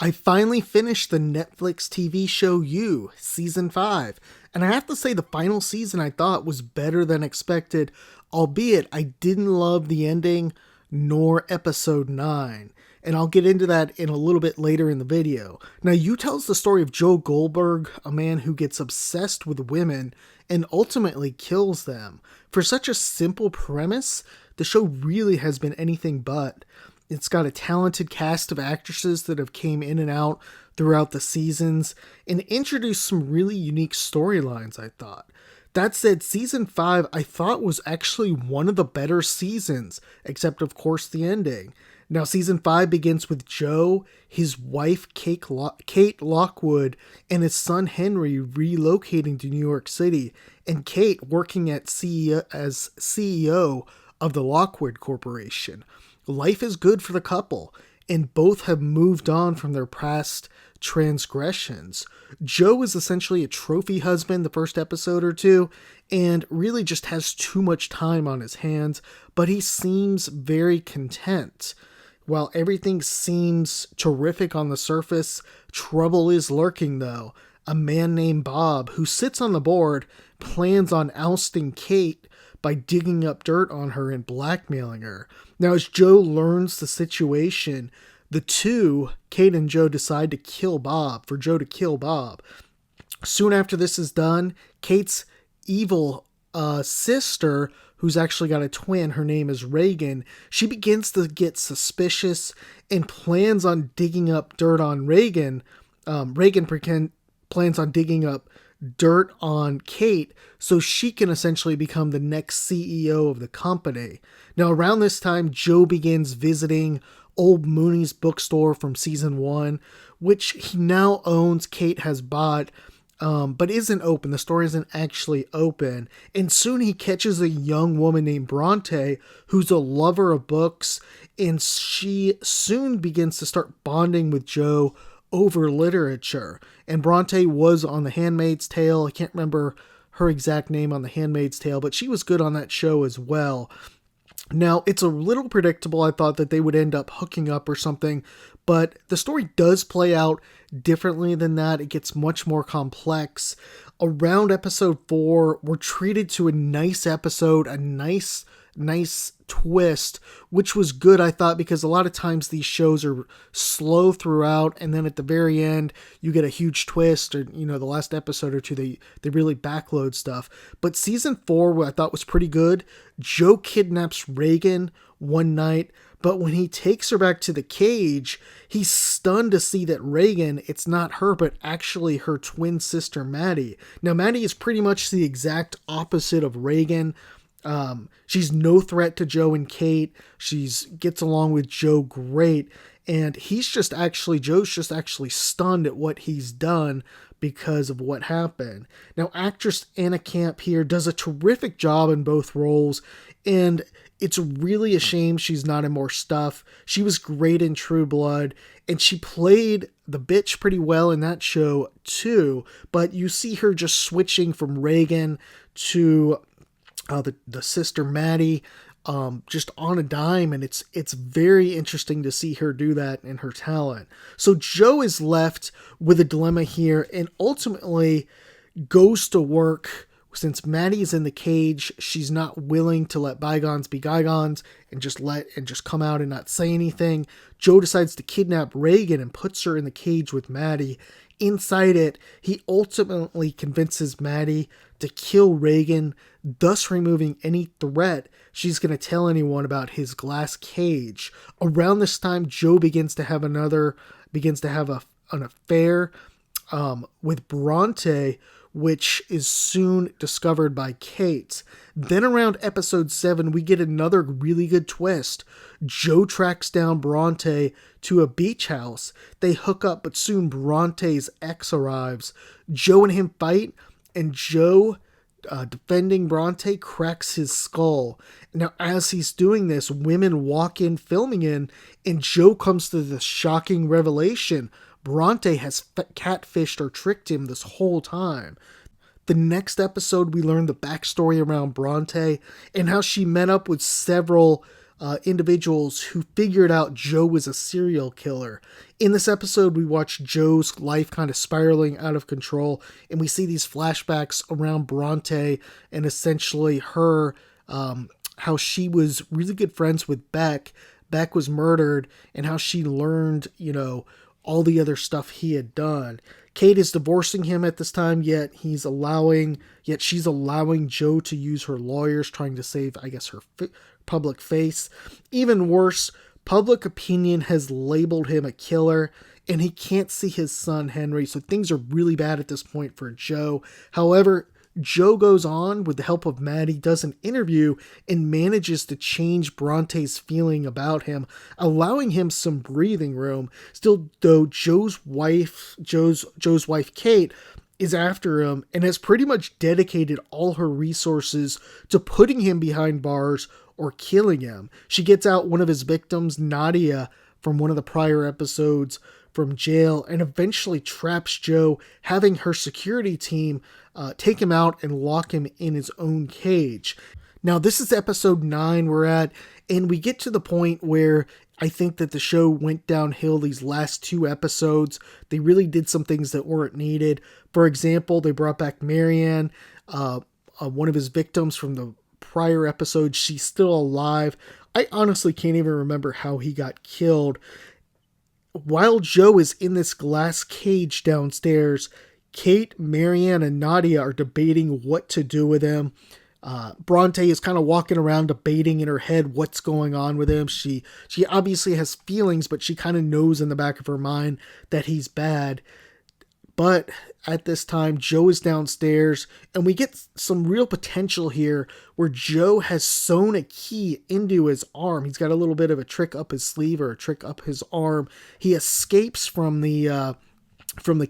I finally finished the Netflix TV show You, Season 5, and I have to say the final season I thought was better than expected, albeit I didn't love the ending nor episode 9. And I'll get into that in a little bit later in the video. Now, You tells the story of Joe Goldberg, a man who gets obsessed with women and ultimately kills them. For such a simple premise, the show really has been anything but. It's got a talented cast of actresses that have came in and out throughout the seasons and introduced some really unique storylines, I thought. That said, season 5 I thought was actually one of the better seasons, except of course the ending. Now, season 5 begins with Joe, his wife Kate Lockwood, and his son Henry relocating to New York City, and Kate working as CEO of the Lockwood Corporation. Life is good for the couple, and both have moved on from their past transgressions. Joe is essentially a trophy husband the first episode or two, and really just has too much time on his hands, but he seems very content. While everything seems terrific on the surface, trouble is lurking though. A man named Bob, who sits on the board, plans on ousting Kate by digging up dirt on her and blackmailing her. Now, as Joe learns the situation, the two, Kate and Joe, decide to kill Bob, for Joe to kill Bob. Soon after this is done, Kate's evil sister, who's actually got a twin, her name is Reagan, she begins to get suspicious and plans on digging up dirt on Reagan. Plans on digging up dirt on Kate so she can essentially become the next CEO of the company. Now, around this time, Joe begins visiting Old Mooney's bookstore from season 1, which he now owns. Kate has bought, but isn't open. The store isn't actually open. And soon he catches a young woman named Bronte who's a lover of books, and she soon begins to start bonding with Joe over literature. And Bronte was on The Handmaid's Tale. I can't remember her exact name on The Handmaid's Tale, but she was good on that show as well. Now, it's a little predictable. I thought that they would end up hooking up or something, but the story does play out differently than that. It gets much more complex. Around episode 4, we're treated to a nice episode, a nice twist, which was good, I thought, because a lot of times these shows are slow throughout, and then at the very end, you get a huge twist, or, the last episode or two, they really backload stuff. But season 4, I thought was pretty good. Joe kidnaps Reagan one night, but when he takes her back to the cage, he's stunned to see that Reagan, it's not her, but actually her twin sister, Maddie. Now, Maddie is pretty much the exact opposite of Reagan. She's no threat to Joe and Kate. Gets along with Joe great. And Joe's just actually stunned at what he's done because of what happened. Now, actress Anna Camp here does a terrific job in both roles, and it's really a shame she's not in more stuff. She was great in True Blood, and she played the bitch pretty well in that show too, but you see her just switching from Reagan to the sister Maddie, just on a dime, and it's very interesting to see her do that and her talent. So Joe is left with a dilemma here, and ultimately goes to work. Since Maddie's in the cage, she's not willing to let bygones be bygones and just come out and not say anything. Joe decides to kidnap Reagan and puts her in the cage with Maddie. Inside it, he ultimately convinces Maddie to kill Reagan, thus removing any threat she's going to tell anyone about his glass cage. Around this time, Joe begins to have an affair with Bronte, which is soon discovered by Kate. Then around episode 7, we get another really good twist. Joe tracks down Bronte to a beach house. They hook up, but soon Bronte's ex arrives. Joe and him fight, and Joe, defending Bronte, cracks his skull. Now, as he's doing this, women walk in, filming in, and Joe comes to the shocking revelation: Bronte has catfished or tricked him this whole time. The next episode, we learn the backstory around Bronte and how she met up with several individuals who figured out Joe was a serial killer. In this episode, we watch Joe's life kind of spiraling out of control, and we see these flashbacks around Bronte and essentially her, how she was really good friends with Beck. Beck was murdered, and how she learned, all the other stuff he had done. Kate is divorcing him at this time, yet she's allowing Joe to use her lawyers, trying to save, I guess, her public face. Even worse, public opinion has labeled him a killer, and he can't see his son Henry, so things are really bad at this point for Joe. However, Joe goes on, with the help of Maddie, does an interview and manages to change Bronte's feeling about him, allowing him some breathing room. Still, though, Joe's wife Kate is after him and has pretty much dedicated all her resources to putting him behind bars or killing him. She gets out one of his victims, Nadia, from one of the prior episodes from jail, and eventually traps Joe, having her security team take him out and lock him in his own cage. Now, this is episode 9 we're at, and we get to the point where I think that the show went downhill these last 2 episodes. They really did some things that weren't needed. For example, they brought back Marianne, one of his victims from the prior episode. She's still alive. I honestly can't even remember how he got killed. While Joe is in this glass cage downstairs, Kate, Marianne, and Nadia are debating what to do with him. Bronte is kind of walking around debating in her head what's going on with him. She obviously has feelings, but she kind of knows in the back of her mind that he's bad. But at this time, Joe is downstairs, and we get some real potential here where Joe has sewn a key into his arm. He's got a little bit of a trick up his sleeve or a trick up his arm. He escapes from the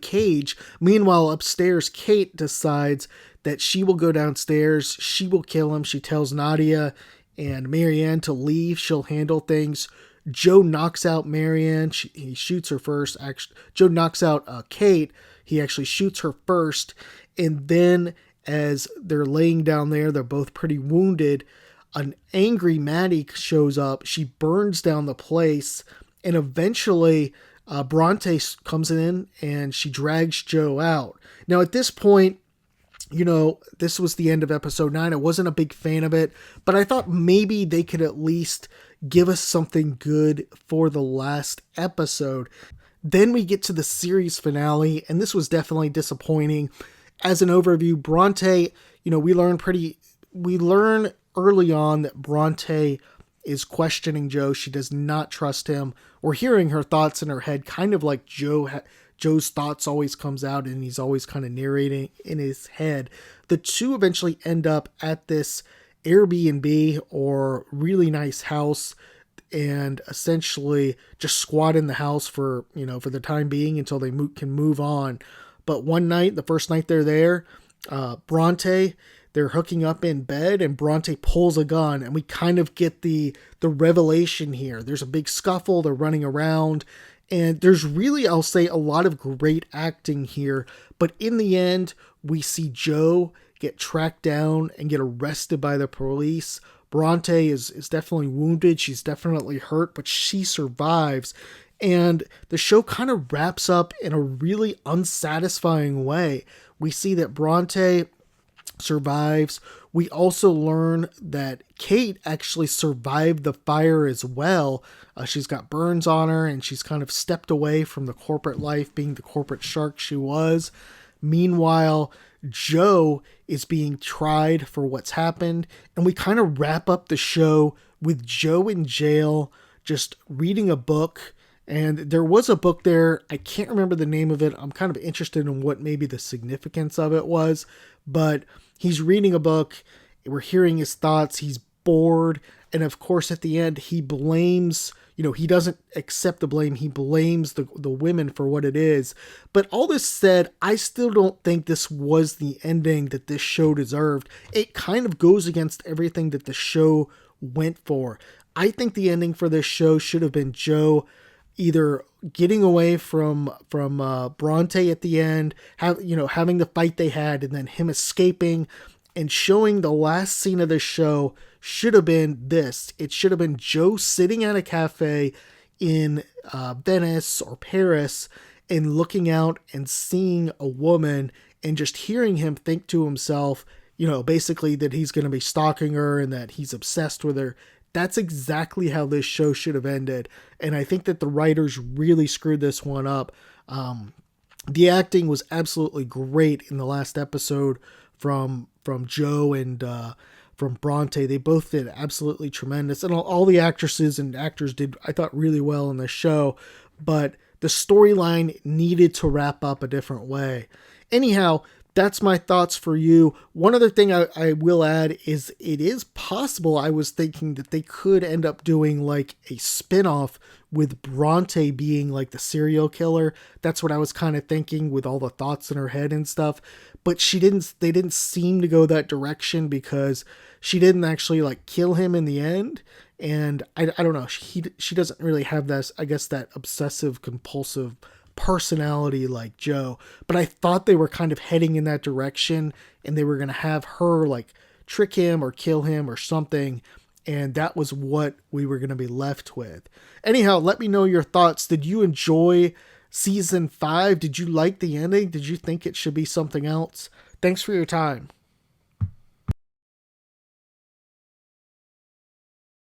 cage. Meanwhile, upstairs, Kate decides that she will go downstairs. She will kill him. She tells Nadia and Marianne to leave. She'll handle things. Joe knocks out Marianne. He shoots her first. Actually, Joe knocks out Kate. He actually shoots her first. And then as they're laying down there, they're both pretty wounded. An angry Maddie shows up. She burns down the place. And eventually Bronte comes in and she drags Joe out. Now at this point, this was the end of episode 9. I wasn't a big fan of it, but I thought maybe they could at least give us something good for the last episode. Then we get to the series finale, and this was definitely disappointing. As an overview, Bronte, we learn early on that Bronte is questioning Joe. She does not trust him. We're hearing her thoughts in her head, kind of like Joe's thoughts always comes out, and he's always kind of narrating in his head. The two eventually end up at this Airbnb or really nice house, and essentially just squat in the house for the time being until they can move on. But one night, the first night they're there, Bronte, they're hooking up in bed, and Bronte pulls a gun, and we kind of get the revelation here. There's a big scuffle, they're running around, and there's really, I'll say, a lot of great acting here. But in the end, we see Joe get tracked down and get arrested by the police. Bronte is definitely wounded. She's definitely hurt, but she survives. And the show kind of wraps up in a really unsatisfying way. We see that Bronte survives. We also learn that Kate actually survived the fire as well. She's got burns on her, and she's kind of stepped away from the corporate life, being the corporate shark she was. Meanwhile, Joe is being tried for what's happened, and we kind of wrap up the show with Joe in jail, just reading a book. And there was a book there, I can't remember the name of it. I'm kind of interested in what maybe the significance of it was, but he's reading a book, we're hearing his thoughts, he's bored, and of course at the end he blames, he doesn't accept the blame, he blames the women for what it is. But all this said, I still don't think this was the ending that this show deserved. It kind of goes against everything that the show went for. I think the ending for this show should have been Joe either getting away from Bronte at the end, having the fight they had, and then him escaping and showing the last scene of the show, should have been this. It should have been Joe sitting at a cafe in Venice or Paris and looking out and seeing a woman and just hearing him think to himself, basically that he's going to be stalking her and that he's obsessed with her. That's exactly how this show should have ended. And I think that the writers really screwed this one up. The acting was absolutely great in the last episode from Joe and from Bronte. They both did absolutely tremendous. And all the actresses and actors did, I thought, really well in the show. But the storyline needed to wrap up a different way. Anyhow, that's my thoughts for you. One other thing I will add is it is possible, I was thinking that they could end up doing like a spin-off with Bronte being like the serial killer. That's what I was kind of thinking with all the thoughts in her head and stuff. But they didn't seem to go that direction because she didn't actually like kill him in the end. And I don't know, she doesn't really have this, I guess, that obsessive compulsive personality like Joe, but I thought they were kind of heading in that direction and they were going to have her like trick him or kill him or something, and that was what we were going to be left with. Anyhow, let me know your thoughts. Did you enjoy season 5? Did you like the ending? Did you think it should be something else? Thanks for your time.